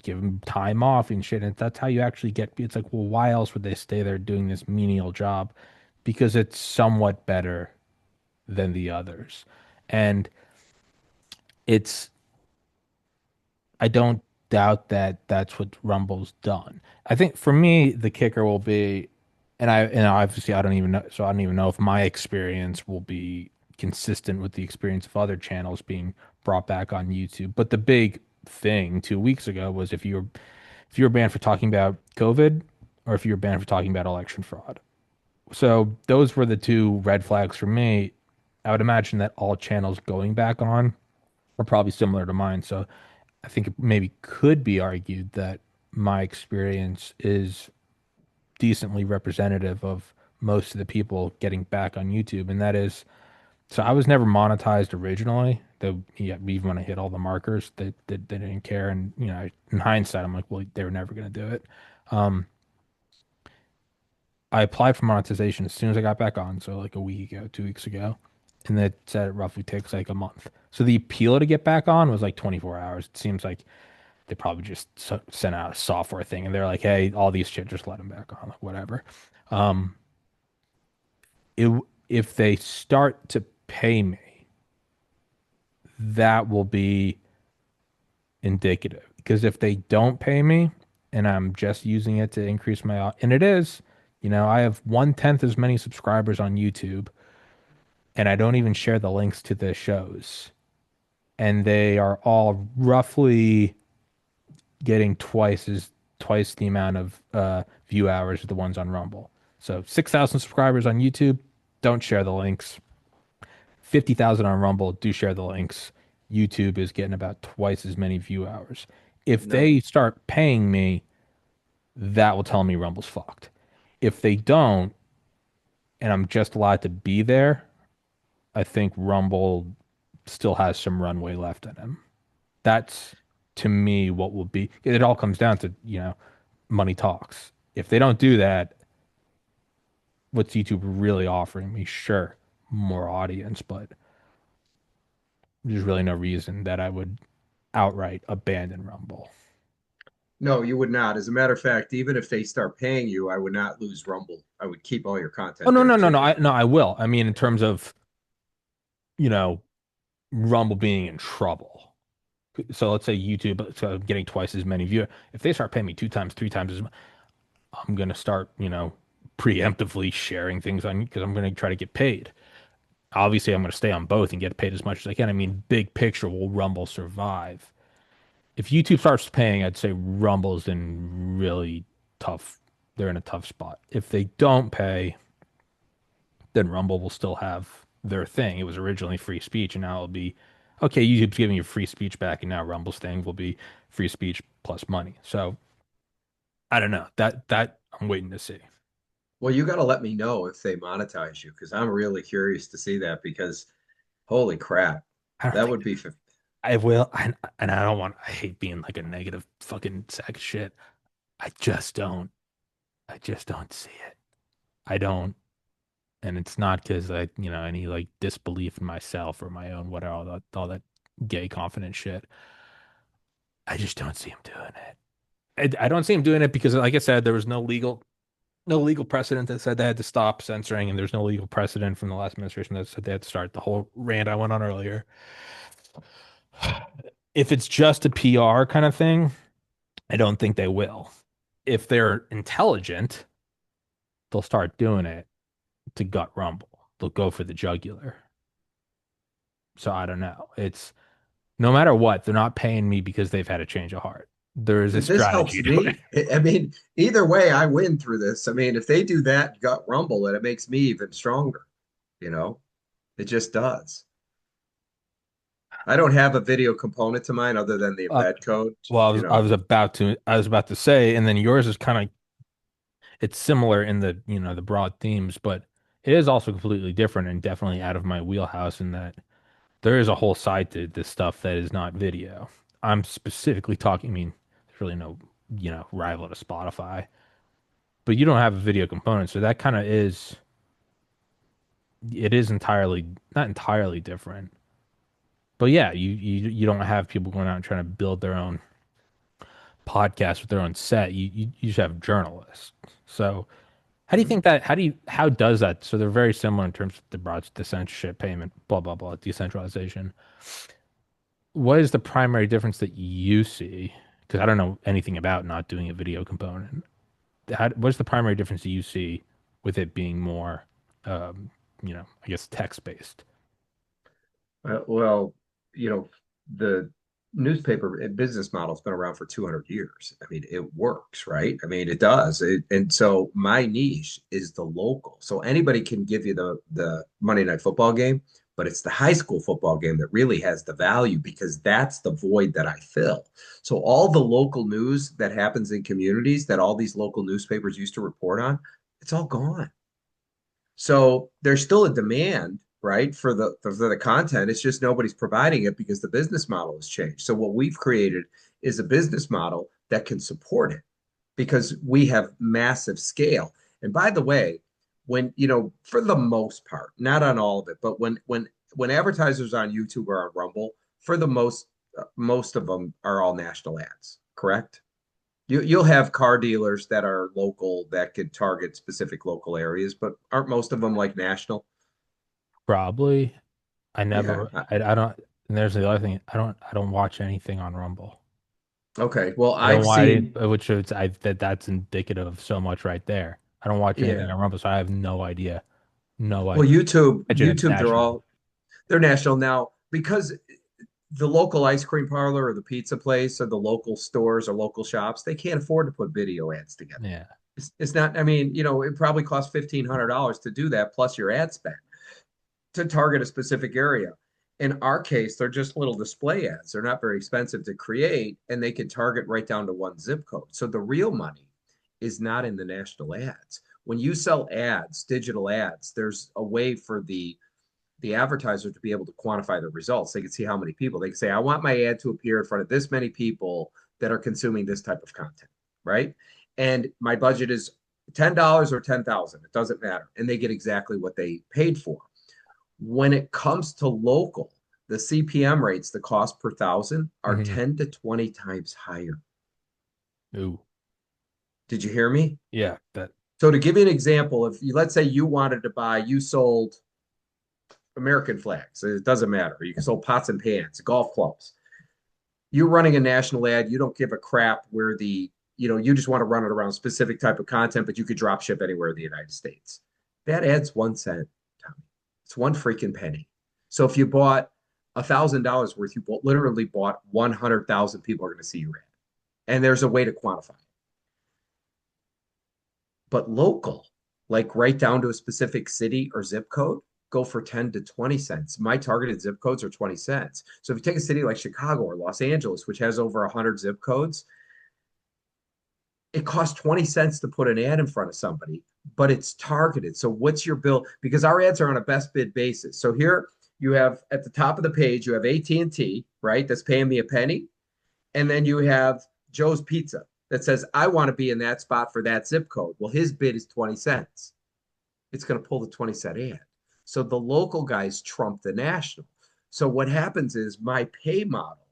give them time off and shit. And that's how you actually get, it's like, well, why else would they stay there doing this menial job? Because it's somewhat better than the others. And it's, I don't doubt that that's what Rumble's done. I think for me, the kicker will be, and obviously I don't even know, so I don't even know if my experience will be consistent with the experience of other channels being brought back on YouTube. But the big thing 2 weeks ago was if you were banned for talking about COVID or if you were banned for talking about election fraud. So those were the two red flags for me. I would imagine that all channels going back on are probably similar to mine. So I think it maybe could be argued that my experience is decently representative of most of the people getting back on YouTube. And that is, so I was never monetized originally. Though, yeah, even when I hit all the markers, they didn't care. And, in hindsight, I'm like, well, they were never going to do it. Um, I applied for monetization as soon as I got back on. So like a week ago, 2 weeks ago. And that said it roughly takes like a month. So the appeal to get back on was like 24 hours. It seems like they probably just sent out a software thing and they're like, hey, all these shit, just let them back on, like whatever. Um, it, if they start to pay me, that will be indicative. Because if they don't pay me and I'm just using it to increase and it is, I have 1/10 as many subscribers on YouTube and I don't even share the links to the shows. And they are all roughly getting twice the amount of view hours of the ones on Rumble. So 6,000 subscribers on YouTube, don't share the links. 50,000 on Rumble, do share the links. YouTube is getting about twice as many view hours. If No. they start paying me, that will tell me Rumble's fucked. If they don't, and I'm just allowed to be there, I think Rumble still has some runway left in him. That's to me what will be. It all comes down to, money talks. If they don't do that, what's YouTube really offering me? Sure, more audience, but there's really no reason that I would outright abandon Rumble. No, you would not. As a matter of fact, even if they start paying you, I would not lose Rumble. I would keep all your Oh content no, there no, no, no. too. I will. I mean, in terms of, you know, Rumble being in trouble. So let's say YouTube, so getting twice as many views. If they start paying me 2 times, 3 times as much, I'm gonna start, preemptively sharing things on because I'm gonna try to get paid. Obviously, I'm gonna stay on both and get paid as much as I can. I mean, big picture, will Rumble survive? If YouTube starts paying, I'd say Rumble's in really tough. They're in a tough spot. If they don't pay, then Rumble will still have their thing. It was originally free speech, and now it'll be okay. YouTube's giving you free speech back, and now Rumble's thing will be free speech plus money. So I don't know. That I'm waiting to see. Well, you got to let me know if they monetize you because I'm really curious to see that because holy crap, I don't that think would be. I will, and I don't want. I hate being like a negative fucking sack of shit. I just don't. I just don't see it. I don't. And it's not because any like disbelief in myself or my own whatever all that gay confident shit. I just don't see him doing it. I don't see him doing it because, like I said, there was no legal. no legal precedent that said they had to stop censoring, and there's no legal precedent from the last administration that said they had to start the whole rant I went on earlier. If it's just a PR kind of thing, I don't think they will. If they're intelligent, they'll start doing it to gut rumble. They'll go for the jugular. So I don't know. It's no matter what, they're not paying me because they've had a change of heart. There is a This helps strategy to it. me. I mean, either way, I win through this. I mean, if they do that gut rumble, and it makes me even stronger, you know, it just does. I don't have a video component to mine other than the Uh, embed code, well, you I know. was about to say, and then yours is kind of it's similar in the the broad themes, but it is also completely different and definitely out of my wheelhouse in that there is a whole side to this stuff that is not video. I'm specifically talking. I mean, there's really no rival to Spotify, but you don't have a video component, so that kind of is it is entirely not entirely different. But yeah, you don't have people going out and trying to build their own podcast with their own set. You just have journalists. So how do you think that how does that? So they're very similar in terms of the censorship payment, blah blah blah, decentralization. What is the primary difference that you see? Because I don't know anything about not doing a video component. What's the primary difference that you see with it being more, I guess text based? Well, you know, the newspaper business model has been around for 200 years. I mean, it works, right? I mean, it does. And so my niche is the local. So anybody can give you the Monday Night Football game, but it's the high school football game that really has the value because that's the void that I fill. So all the local news that happens in communities that all these local newspapers used to report on, it's all gone. So there's still a demand, right, for the content. It's just nobody's providing it because the business model has changed. So what we've created is a business model that can support it because we have massive scale. And by the way, when for the most part, not on all of it, but when advertisers on YouTube or on Rumble, for the most of them are all national ads, correct? You'll have car dealers that are local that could target specific local areas, but aren't most of them like national? Probably. I Yeah. never. I don't. And there's the other thing. I don't watch anything on Rumble. Okay. Well, I don't I've watch it, seen, which is that's indicative of so much right there. I don't watch anything yeah. on Rumble, so I have no idea. No Well, idea. YouTube, Imagine it's national. they're national now because the local ice cream parlor or the pizza place or the local stores or local shops, they can't afford to put video ads together. Yeah. It's not, I mean, it probably costs $1,500 to do that plus your ad spend to target a specific area. In our case, they're just little display ads. They're not very expensive to create, and they can target right down to one zip code. So the real money is not in the national ads. When you sell ads, digital ads, there's a way for the advertiser to be able to quantify the results. They can see how many people. They can say, I want my ad to appear in front of this many people that are consuming this type of content, right? And my budget is $10 or 10,000. It doesn't matter. And they get exactly what they paid for. When it comes to local, the CPM rates, the cost per thousand, are Hmm. 10 to 20 times higher. Ooh. Did you hear me? Yeah. That. So to give you an example, if you let's say you sold American flags, it doesn't matter. You can sell pots and pans, golf clubs. You're running a national ad, you don't give a crap where you just want to run it around specific type of content, but you could drop ship anywhere in the United States. That ad's 1 cent, Tommy. It's one freaking penny. So if you bought $1,000 worth, literally bought 100,000 people are going to see your ad. And there's a way to quantify it. But local, like right down to a specific city or zip code, go for 10 to 20 cents. My targeted zip codes are 20 cents. So if you take a city like Chicago or Los Angeles, which has over 100 zip codes, it costs 20 cents to put an ad in front of somebody, but it's targeted. So what's your bill? Because our ads are on a best bid basis. So here you have at the top of the page, you have AT&T, right? That's paying me a penny. And then you have Joe's Pizza that says, I want to be in that spot for that zip code. Well, his bid is 20 cents. It's going to pull the 20-cent ad. So the local guys trump the national. So what happens is my pay model,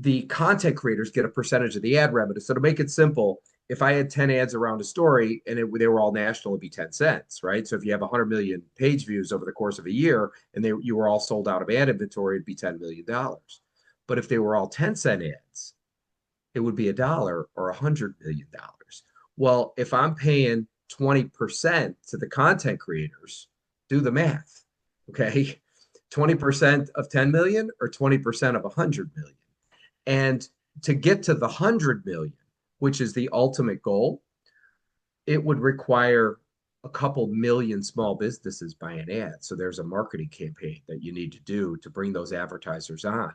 the content creators get a percentage of the ad revenue. So to make it simple, if I had 10 ads around a story and they were all national, it'd be 10 cents, right? So if you have 100 million page views over the course of a year and you were all sold out of ad inventory, it'd be $10 million. But if they were all 10-cent ads, it would be a dollar or $100 million. Well, if I'm paying 20% to the content creators, do the math. Okay. 20% of 10 million or 20% of 100 million. And to get to the 100 million, which is the ultimate goal, it would require a couple million small businesses buying ads. So there's a marketing campaign that you need to do to bring those advertisers on.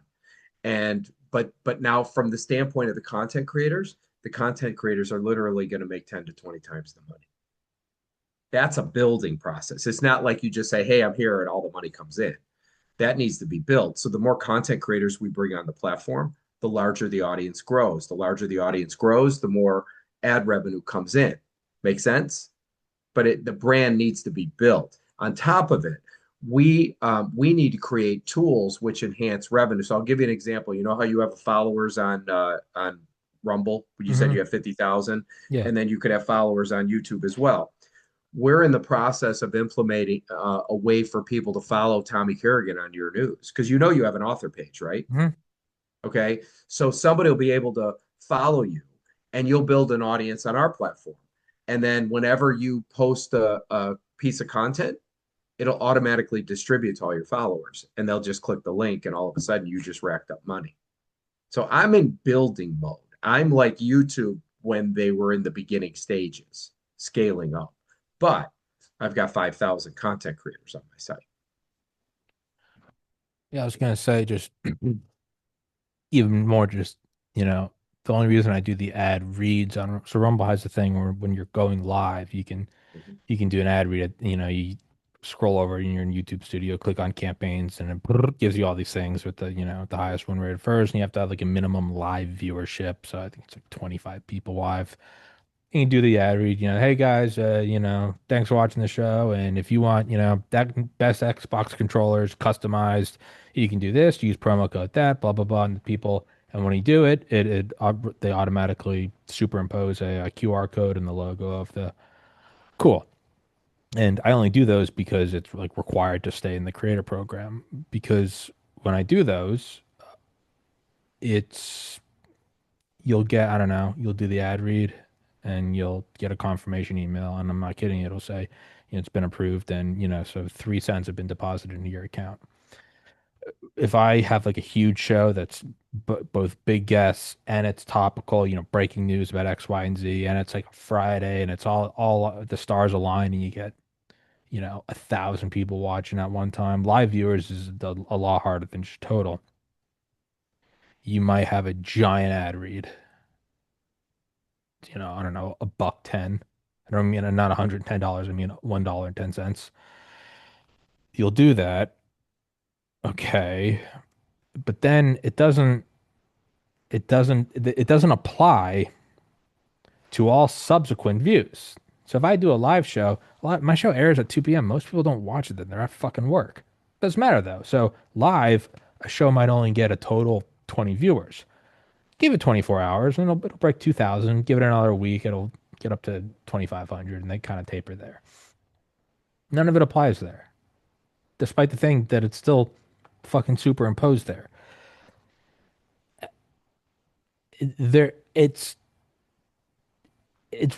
And but now from the standpoint of the content creators are literally going to make 10 to 20 times the money. That's a building process. It's not like you just say, "Hey, I'm here," and all the money comes in. That needs to be built. So the more content creators we bring on the platform, the larger the audience grows. The larger the audience grows, the more ad revenue comes in. Make sense? But the brand needs to be built. On top of it, we need to create tools which enhance revenue. So I'll give you an example. You know how you have followers on Rumble? You said Hmm. you have 50,000, Yeah. and then you could have followers on YouTube as well. We're in the process of implementing a way for people to follow Tommy Kerrigan on yourNEWS because you have an author page, right? Hmm. Okay, so somebody will be able to follow you, and you'll build an audience on our platform. And then whenever you post a piece of content, it'll automatically distribute to all your followers, and they'll just click the link, and all of a sudden you just racked up money. So I'm in building mode. I'm like YouTube when they were in the beginning stages, scaling up. But I've got 5,000 content creators on my site. Yeah, I was gonna say just even more just, you know, the only reason I do the ad reads on so Rumble has the thing where when you're going live, Mhm. you can do an ad read. You know, you scroll over in your YouTube studio, click on campaigns, and it gives you all these things with the highest win rate first, and you have to have like a minimum live viewership. So I think it's like 25 people live. You can do the ad read, hey guys, thanks for watching the show. And if you want, that best Xbox controllers customized, you can do this, use promo code that, blah, blah, blah. And the people, and when you do it, they automatically superimpose a QR code and the logo of the cool. And I only do those because it's like required to stay in the creator program. Because when I do those, it's you'll get, I don't know, you'll do the ad read and you'll get a confirmation email. And I'm not kidding, it'll say, it's been approved. And, so 3 cents have been deposited into your account. If I have like a huge show that's both big guests and it's topical, breaking news about X, Y, and Z, and it's like a Friday and it's all the stars align and you get, 1,000 people watching at one time. Live viewers is a lot harder than just total. You might have a giant ad read, I don't know, a buck 10. I don't mean not $110. I mean $1.10. You'll do that. Okay. But then it doesn't apply to all subsequent views. So if I do a live show, my show airs at 2 p.m. Most people don't watch it then. They're at fucking work. Doesn't matter though. So live, a show might only get a total of 20 viewers. Give it 24 hours and it'll break 2,000. Give it another week, it'll get up to 2,500 and they kind of taper there. None of it applies there, despite the thing that it's still fucking superimposed there. It's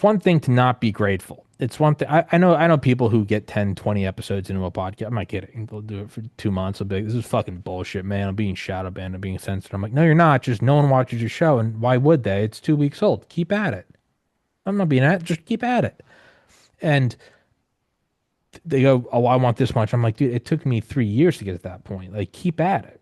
one thing to not be grateful. It's one thing I know people who get 10, 20 episodes into a podcast. I'm not kidding. They'll do it for 2 months. They'll be like, this is fucking bullshit, man. I'm being shadow banned. I'm being censored. I'm like, no, you're not. Just no one watches your show. And why would they? It's 2 weeks old. Keep at it. I'm not being at it. Just keep at it. And they go, oh, I want this much. I'm like, dude, it took me 3 years to get to that point. Like, keep at it.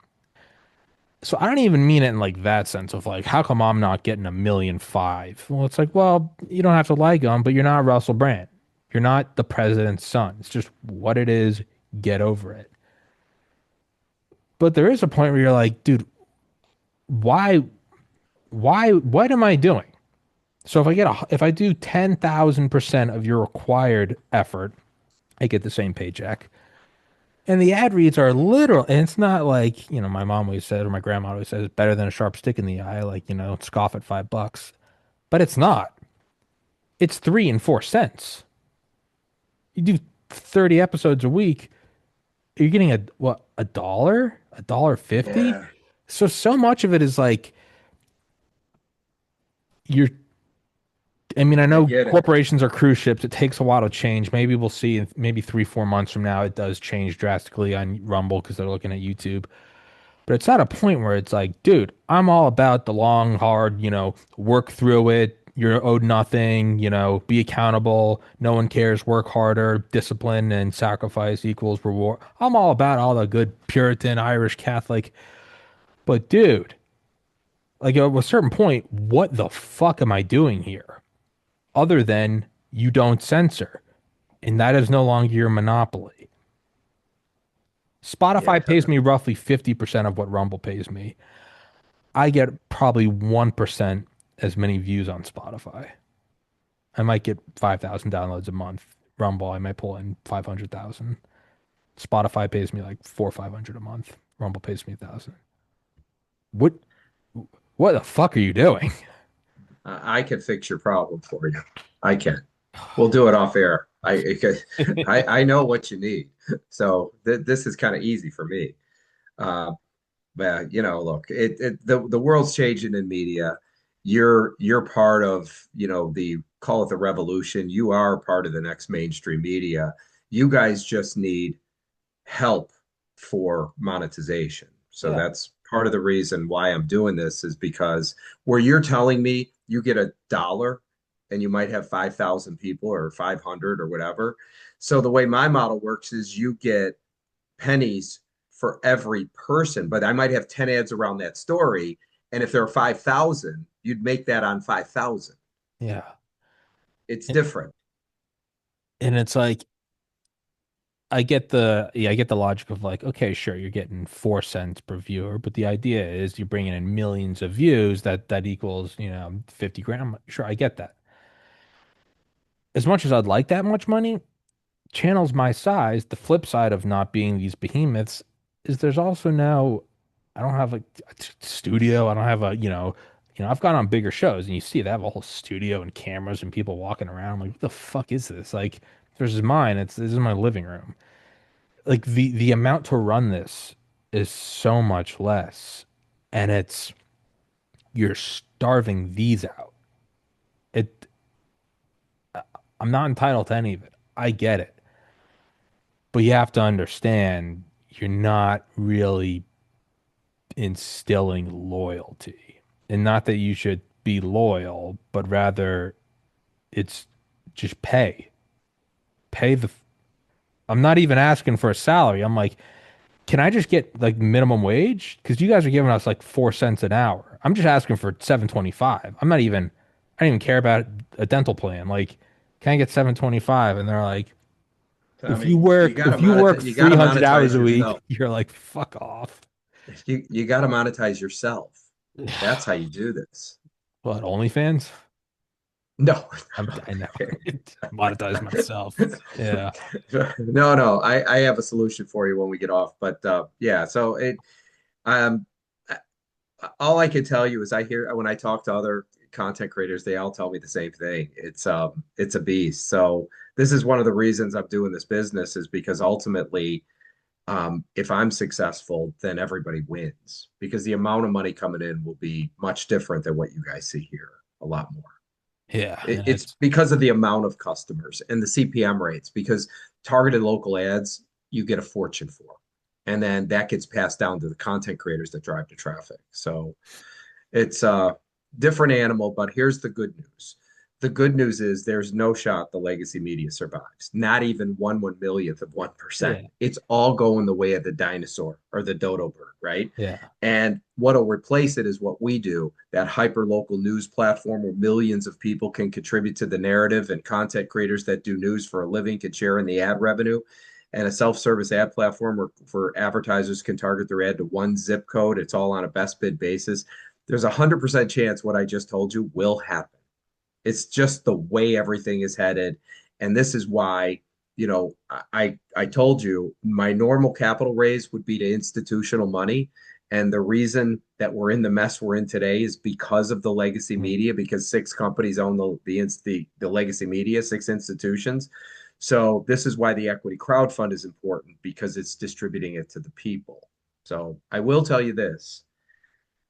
So I don't even mean it in like that sense of like, how come I'm not getting 1,000,005? Well, it's like, well, you don't have to like him, but you're not Russell Brand. You're not the president's son. It's just what it is. Get over it. But there is a point where you're like, dude, why, what am I doing? So if I do 10,000% of your required effort, I get the same paycheck. And the ad reads are literal, and it's not like, my mom always said, or my grandma always says, it's better than a sharp stick in the eye, like, scoff at $5. But it's not. It's 3 and 4 cents. You do 30 episodes a week, you're getting a what, a dollar 50. Yeah, So much of it is like you're I mean, I I know get it. corporations are cruise ships. It takes a while to change. Maybe we'll see in maybe 3, 4 months from now it does change drastically on Rumble because they're looking at YouTube. But it's at a point where it's like, dude, I'm all about the long, hard, work through it. You're owed nothing, be accountable. No one cares. Work harder. Discipline and sacrifice equals reward. I'm all about all the good Puritan, Irish Catholic. But dude, like at a certain point, what the fuck am I doing here? Other than you don't censor, and that is no longer your monopoly. Yeah, Spotify pays me roughly 50% of what Rumble pays me. I get probably 1% as many views on Spotify. I might get 5,000 downloads a month. Rumble, I might pull in 500,000. Spotify pays me like 400 or 500 a month. Rumble pays me 1,000. What what the fuck are you doing? I can fix your problem for you. I can. We'll do it off air. I know what you need. So th this is kind of easy for me. Uh, but look, the world's changing in media. You're part of, the call it the revolution. You are part of the next mainstream media. You guys just need help for monetization. So Yeah. that's part of the reason why I'm doing this is because where you're telling me you get $1 and you might have 5,000 people or 500 or whatever. So the way my model works is you get pennies for every person, but I might have 10 ads around that story. And if there are 5,000, you'd make that on 5,000. Yeah. It's And, different. and it's like I get the logic of like, okay, sure, you're getting 4 cents per viewer, but the idea is you're bringing in millions of views that equals, 50 grand. Sure, I get that. As much as I'd like that much money, channels my size, the flip side of not being these behemoths is there's also now I don't have a studio. I don't have I've gone on bigger shows and you see they have a whole studio and cameras and people walking around. I'm like, what the fuck is this? Like, versus mine, this is my living room. Like the amount to run this is so much less, and you're starving these out. It I'm not entitled to any of it. I get it. But you have to understand you're not really instilling loyalty. And not that you should be loyal, but rather it's just pay. Pay the I'm not even asking for a salary. I'm like, can I just get like minimum wage? Because you guys are giving us like 4 cents an hour. I'm just asking for 7.25. I don't even care about a dental plan. Like, can I get 7.25? And they're like, Tommy, if you work you got to 300 hours monetize a week, yourself. you're like, fuck off. You got to monetize yourself. That's how you do this. What, OnlyFans? No, I never monetize myself. Yeah. no. I have a solution for you when we get off. But yeah, so um, all I can tell you is I hear when I talk to other content creators, they all tell me the same thing. It's a beast. So this is one of the reasons I'm doing this business is because ultimately, if I'm successful, then everybody wins because the amount of money coming in will be much different than what you guys see here. A lot more. Yeah. And It's because of the amount of customers and the CPM rates, because targeted local ads, you get a fortune for. And then that gets passed down to the content creators that drive the traffic. So it's a different animal, but here's the good news. The good news is there's no shot the legacy media survives, not even one millionth of 1%. yeah. It's all going the way of the dinosaur or the dodo bird, right? Yeah. And what'll replace it is what we do, that hyper local news platform where millions of people can contribute to the narrative and content creators that do news for a living can share in the ad revenue. And a self-service ad platform where advertisers can target their ad to one zip code. It's all on a best bid basis. There's 100% chance what I just told you will happen. It's just the way everything is headed. And this is why, I told you my normal capital raise would be to institutional money. And the reason that we're in the mess we're in today is because of the legacy Mhm. media, because six companies own the legacy media, six institutions. So this is why the equity crowdfund is important because it's distributing it to the people. So I will tell you this.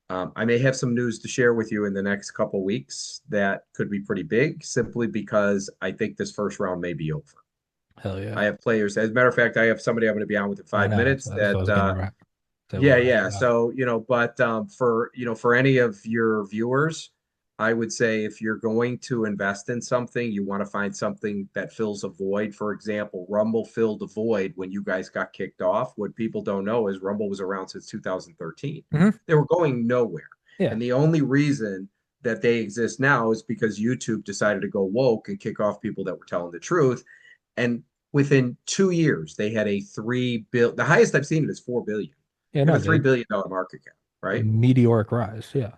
I may have some news to share with you in the next couple weeks that could be pretty big, simply because I think this first round may be over. Hell I yeah. have players. As a matter of fact, I have somebody I'm going to be on with in I five know. minutes So I that was gonna say we'll yeah, wrap yeah. it up. So, but for, for any of your viewers, I would say if you're going to invest in something, you want to find something that fills a void. For example, Rumble filled a void when you guys got kicked off. What people don't know is Rumble was around since 2013. Hmm. They were going nowhere. Yeah. And the only reason that they exist now is because YouTube decided to go woke and kick off people that were telling the truth. And within 2 years, they had a 3 billion. The highest I've seen it is 4 billion. Yeah, They have no, a three they billion dollar market cap, a right? meteoric rise. Yeah.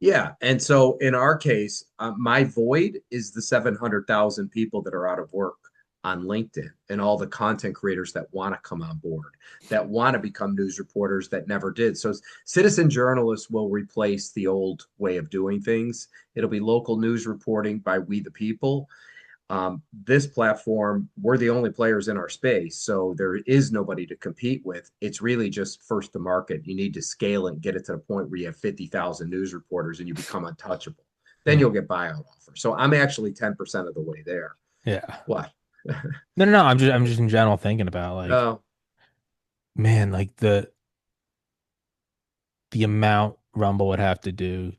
Yeah, and so in our case, my void is the 700,000 people that are out of work on LinkedIn and all the content creators that want to come on board, that want to become news reporters that never did. So citizen journalists will replace the old way of doing things. It'll be local news reporting by we the people. This platform, we're the only players in our space, so there is nobody to compete with. It's really just first to market. You need to scale it and get it to the point where you have 50,000 news reporters and you become untouchable. Then Yeah. you'll get buyout offers. So I'm actually 10% of the way there. Yeah. What? No, no, no. I'm just in general thinking about like, Oh, man, like the amount Rumble would have to do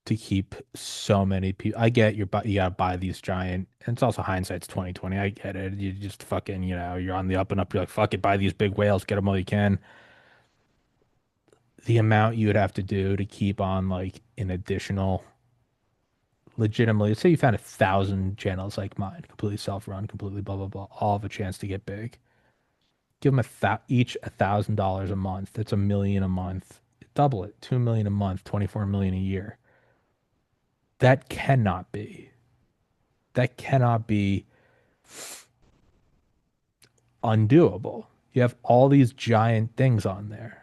to keep so many people. I get you gotta buy these giant, and it's also hindsight's 2020. I get it. You just fucking, you're on the up and up. You're like, fuck it, buy these big whales, get them while you can. The amount you would have to do to keep on like an additional, legitimately, let's say you found 1,000 channels like mine, completely self-run, completely blah blah blah, all have a chance to get big. Give them each $1,000 a month. That's 1 million a month. Double it, 2 million a month, 24 million a year. That cannot be. That cannot be undoable. You have all these giant things on there.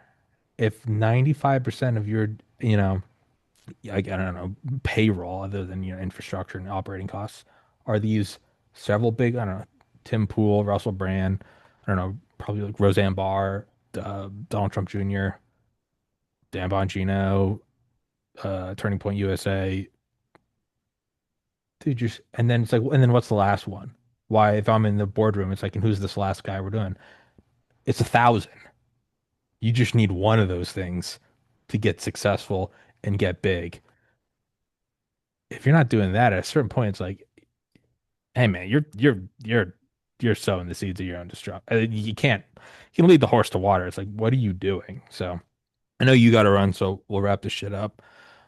If 95% of your, I don't know, payroll other than, infrastructure and operating costs are these several big, I don't know, Tim Pool, Russell Brand, I don't know, probably like Roseanne Barr, Donald Trump Jr., Dan Bongino, Turning Point USA. Dude, just, and then it's like, and then what's the last one? Why, if I'm in the boardroom, it's like, and who's this last guy we're doing? It's 1,000. You just need one of those things to get successful and get big. If you're not doing that, at a certain point, it's like, hey man, you're sowing the seeds of your own destruction. You can lead the horse to water. It's like, what are you doing? So I know you got to run, so we'll wrap this shit up.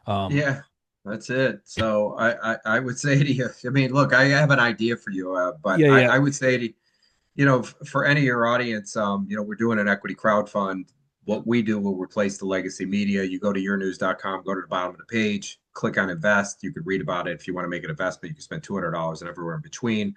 Um, yeah, that's it. So I would say to you, I mean, look, I have an idea for you, but yeah, yeah. I would say to for any of your audience, we're doing an equity crowdfund. What we do will replace the legacy media. You go to yournews.com, go to the bottom of the page, click on invest. You could read about it. If you want to make an investment, you can spend $200 and everywhere in between.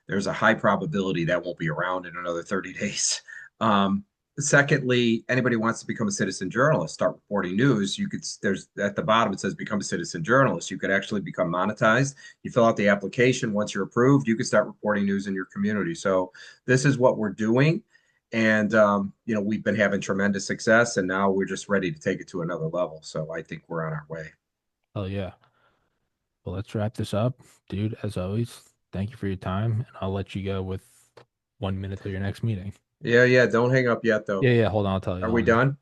There's a high probability that won't be around in another 30 days. Um, Secondly, anybody wants to become a citizen journalist, start reporting news. There's at the bottom, it says become a citizen journalist. You could actually become monetized. You fill out the application. Once you're approved, you can start reporting news in your community. So this is what we're doing. And, we've been having tremendous success and now we're just ready to take it to another level. So I think we're on our way. Oh yeah. Well, let's wrap this up, dude. As always, thank you for your time, and I'll let you go with 1 minute till your next meeting. Yeah, yeah. Don't hang up yet, though. Yeah, yeah. Hold on, I'll tell you. Are Hold we on. done?